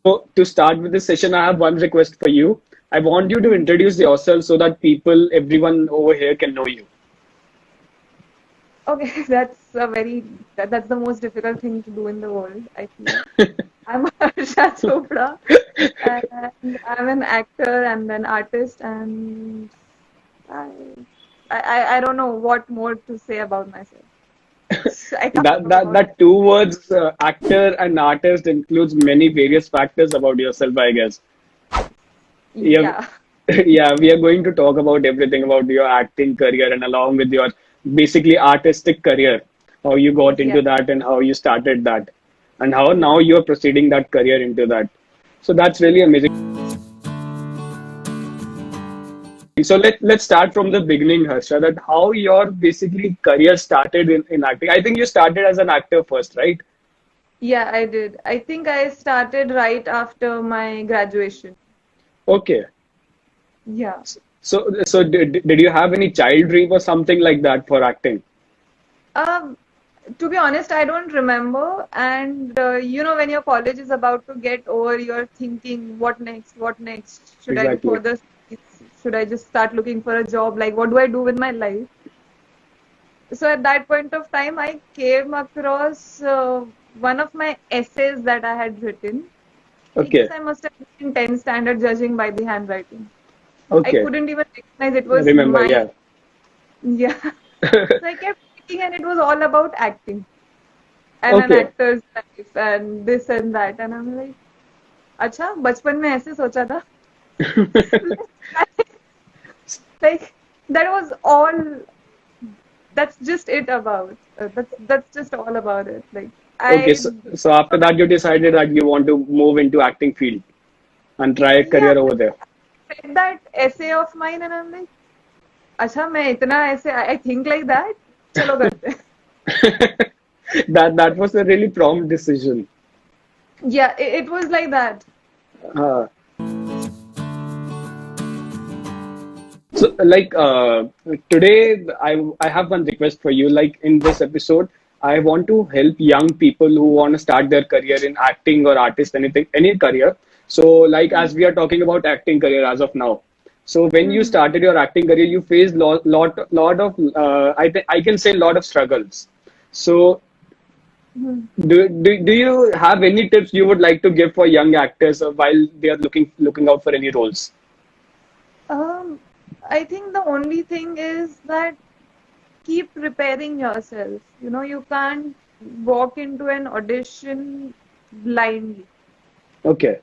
to start with this session, I have one request for you. I want you to introduce yourself so that everyone over here can know you. Okay, that's the most difficult thing to do in the world, I feel. I'm Harsha Chopra, and I'm an actor and an artist, and I, I don't know what more to say about myself. I can't That talk that about that two words, actor and artist, includes many various factors about yourself, I guess. Yeah, yeah. yeah, we are going to talk about everything about your acting career and along with your basically artistic career, how you got Yeah, into that and how you started that, and how yeah, now you are proceeding that career into that. So that's really yeah. amazing. So let's start from the beginning, Harsha, that how your basically career started in acting. I think you started as an actor first, right? Yeah, I did. I think I started right after my graduation. Okay. Yeah. So did you have any child dream or something like that for acting? Um, to be honest, I don't remember. And when your college is about to get over, you're thinking, what next? What next? Should I Exactly. further studies? Should I just start looking for a job? Like, what do I do with my life? So at that point of time, I came across one of my essays that I had written. I guess Okay. I must have been in 10th standard judging by the handwriting. I Okay. couldn't even recognize it I was remember, mine. yeah. Yeah. So I kept reading, and it was all about acting and an Okay. actor's life and this and that. And I'm like, अच्छा बचपन में ऐसे सोचा था. Like that was all. That's just it about. That's just all about it. Like Okay, I so after that you decided that you want to move into acting field and try a yeah, career over there. I read that essay of mine and I'm like, अच्छा मैं इतना ऐसे I think like that. चलो करते हैं. That was a really prompt decision. Yeah, it was like that. Uh, so today I have one request for you. Like in this episode, I want to help young people who want to start their career in acting or artist, anything, any career. So like as we are talking about acting career as of now. So when you Hmm. started your acting career, you faced lot of I can say lot of struggles. So Hmm. do you have any tips you would like to give for young actors while they are looking out for any roles? Um, I think the only thing is that keep preparing yourself. You can't walk into an audition blindly. Okay,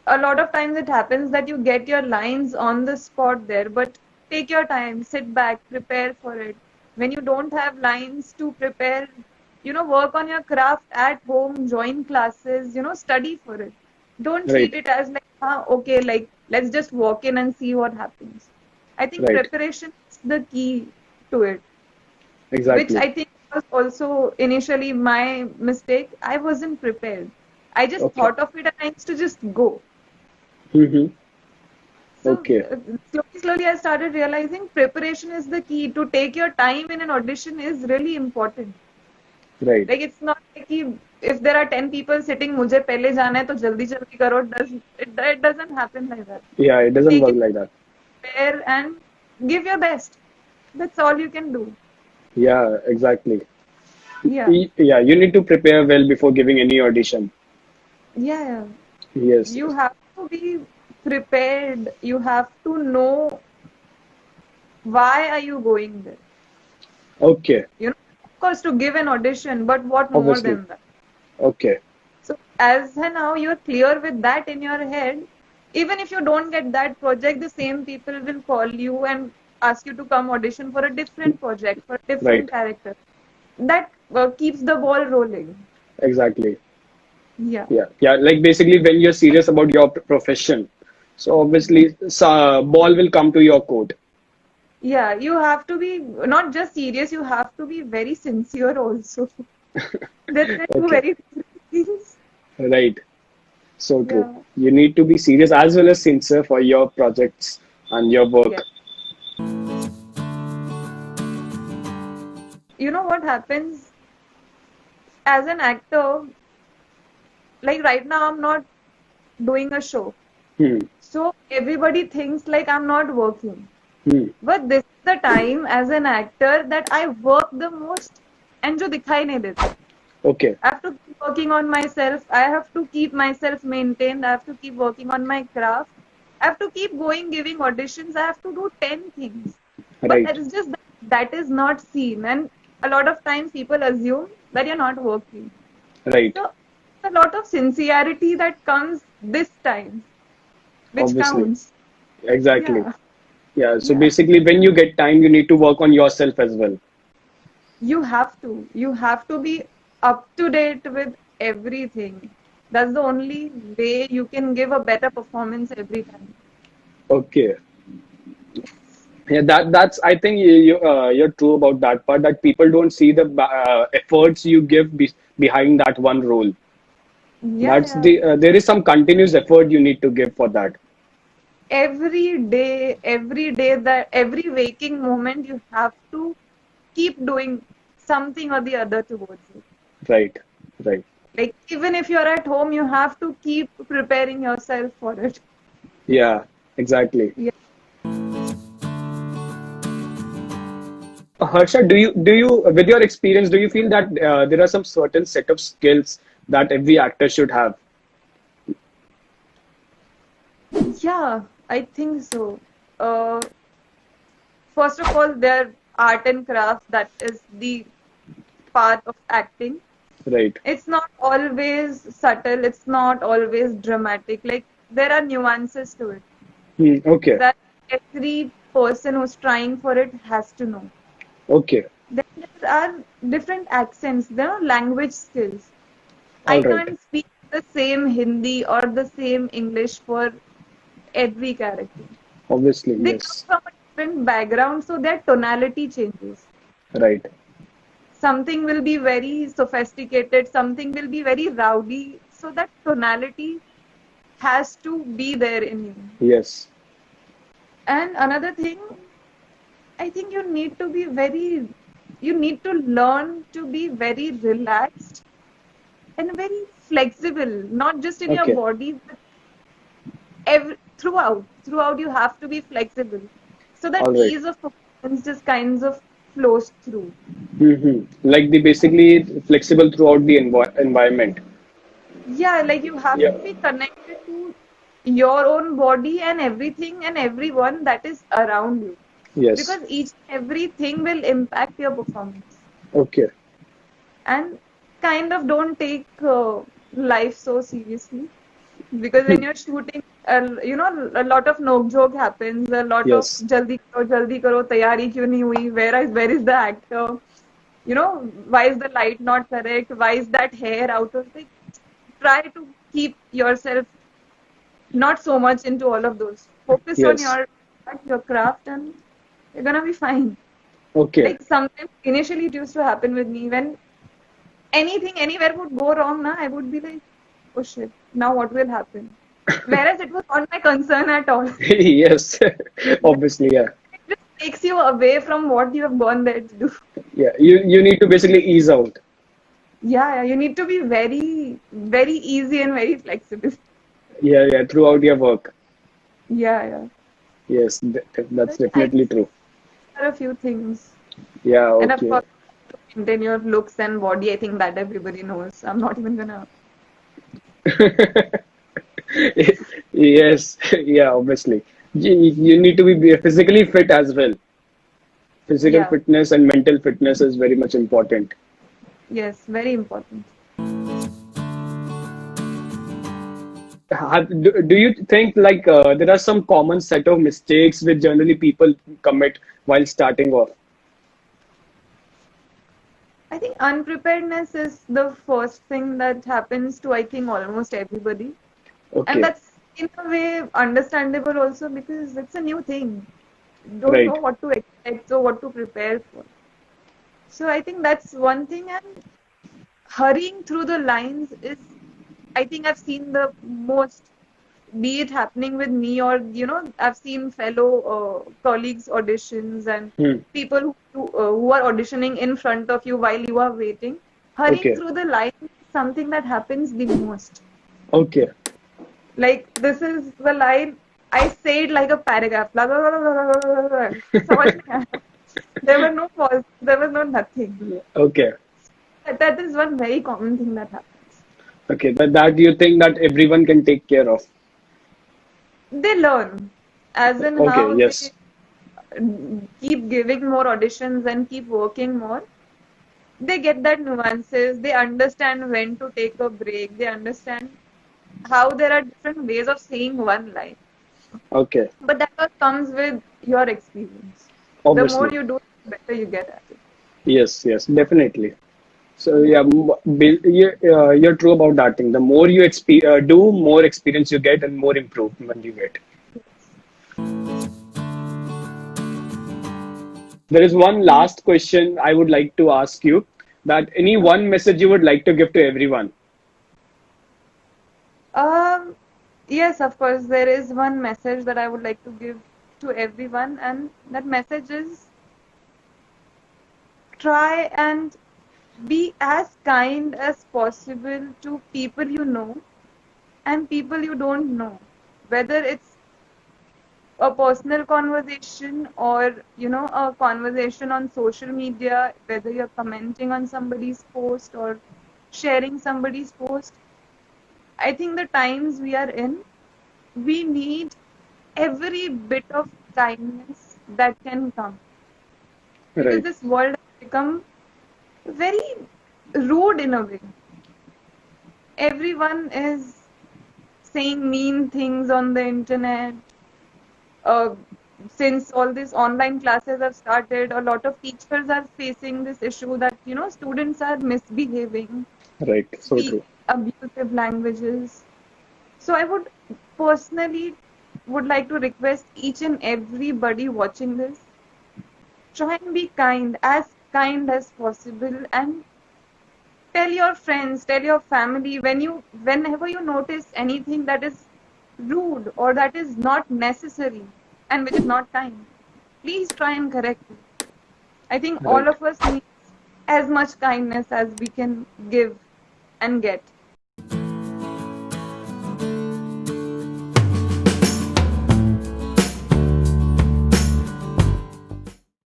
A lot of times it happens that you get your lines on the spot there, but take your time, sit back, prepare for it. When you don't have lines to prepare, work on your craft at home, join classes, study for it. Don't treat right, it as like, okay, like let's just walk in and see what happens. I think right, preparation is the key to it, which exactly. I think was also initially my mistake. I wasn't prepared. I just Okay. thought of it and I used to just go. Mm-hmm. So Okay. slowly, I started realizing preparation is the key. To take your time in an audition is really important. Right. Like it's not like if there are 10 people sitting, मुझे पहले जाना है तो जल्दी जल्दी करो. It doesn't happen like that. Yeah, it doesn't Take work your like that. prepare and give your best. That's all you can do. Yeah, exactly. Yeah, Yeah, you need to prepare well before giving any audition. yeah, yeah. Yes. You have to be prepared. You have to know why are you going there. Okay. Of course, to give an audition, but what more Obviously. than that? Okay. So as now you're clear with that in your head, even if you don't get that project, the same people will call you and ask you to come audition for a different project, for a different Right. character. That keeps the ball rolling. Exactly. Yeah. Yeah. Yeah. Like basically when you're serious about your profession, so obviously ball will come to your court. Yeah, you have to be not just serious, you have to be very sincere also. They're two Okay. very different things. Right. So true. Yeah. You need to be serious as well as sincere for your projects and your Yeah. work. You know what happens as an actor? Like right now, I'm not. doing a show. Hmm. So everybody thinks like I'm not working. Hmm. But this is the time as an actor that I work the most and जो दिखाई नहीं देता. Okay. I have to keep working on myself. I have to keep myself maintained. I have to keep working on my craft. I have to keep going, giving auditions. I have to do 10 things. But Right. it's just that is not seen. And a lot of times people assume that you're not working. Right. So a lot of sincerity that comes this time, which Obviously. counts. Exactly. Yeah. Yeah. So Yeah. basically, when you get time, you need to work on yourself as well. You have to. You have to be up to date with everything. That's the only way you can give a better performance every time. Okay. Yeah, that's I think you're true about that part, that people don't see the efforts you give behind that one role. Yeah, That's yeah. there is some continuous effort you need to give for that. Every day, that every waking moment, you have to keep doing something or the other towards it. Right. Right. Like, even if you're at home, you have to keep preparing yourself for it. Yeah. Exactly. Yeah. Harsha, do you with your experience, do you feel that there are some certain set of skills that every actor should have? Yeah, I think so. Uh, First of all, their art and craft, that is the part of acting. Right. It's not always subtle, it's not always dramatic. Like, there are nuances to it Hmm. Okay. that every person who's trying for it has to know. Okay. Then there are different accents, there are language skills. All I right. can't speak the same Hindi or the same English for every character. Obviously, They come yes. from a different background, so their tonality changes. Right. Something will be very sophisticated, something will be very rowdy. So that tonality has to be there in you. Yes. And another thing, I think you need to learn to be very relaxed and very flexible, not just in your Okay. body, but throughout you have to be flexible. So that All right. ease of performance just kinds of flows through. Like the basically flexible throughout the environment. Yeah, like you have Yeah. to be connected to your own body and everything and everyone that is around you. Yes. Because each and everything will impact your performance. Okay. And kind of don't take life so seriously. Because when you're shooting, a lot of noke joke happens, a lot of Yes. jaldi karo, tayari kyun nahi hui, where is the actor? Why is the light not correct? Why is that hair out of it? Try to keep yourself not so much into all of those. Focus on Yes. your craft and you're gonna be fine. Okay. Like sometimes initially it used to happen with me when anything anywhere would go wrong, I would be like, oh shit, now what will happen? Whereas it was not my concern at all. Yes. Obviously, yeah. It just takes you away from what you have gone there to do. Yeah. You need to basically ease out. Yeah, you need to be very, very easy and very flexible. Yeah. Yeah. Throughout your work. Yeah. Yes. That's But I definitely true. there are a few things. Yeah. And of Okay. course, to maintain your looks and body, I think that everybody knows. I'm not even gonna. Yes. Yeah. Obviously, you need to be physically fit as well. Physical Yeah, fitness and mental fitness is very much important. yes, very important. Do you think like there are some common set of mistakes which generally people commit while starting off? I think unpreparedness is the first thing that happens to, I think, almost everybody. And Okay, that's in a way understandable also because it's a new thing. You don't know right. what to expect or what to prepare for. So I think that's one thing. And hurrying through the lines is, I think I've seen the most, be it happening with me or, I've seen fellow colleagues auditions and Hmm. people who are auditioning in front of you while you are waiting. Hurrying Okay, through the lines is something that happens the most. okay. Like, this is the line. I say it like a paragraph. Blah, blah, blah, blah, blah, blah, blah, blah. समझ में आया? There were no pause. There was no nothing. Okay. That is one very common thing that happens. Okay. But that you think that everyone can take care of. They learn, as in Okay. how they Yes. keep giving more auditions and keep working more. They get that nuances. They understand when to take a break. They understand how there are different ways of saying one line. Okay. But that all comes with your experience. The more Obviously. you do, the better you get at it. Yes. Yes. Definitely. So yeah, you're true about that thing. The more you do, more experience you get, and more improvement you get. There is one last question I would like to ask you. That any one message you would like to give to everyone. Um, yes, of course, there is one message that I would like to give to everyone, and that message is try and be as kind as possible to people you know and people you don't know. Whether it's a personal conversation or a conversation on social media, whether you're commenting on somebody's post or sharing somebody's post. I think the times we are in, we need every bit of kindness that can come, because Right. this world has become very rude in a way. Everyone is saying mean things on the internet. uh, since all these online classes have started, a lot of teachers are facing this issue that students are misbehaving, Right. So speaking true. abusive languages. So I would personally would like to request each and everybody watching this, try and be kind as possible, and tell your friends, tell your family whenever you notice anything that is rude or that is not necessary and which is not kind. Please try and correct it. I think all Right. of us need as much kindness as we can give and get.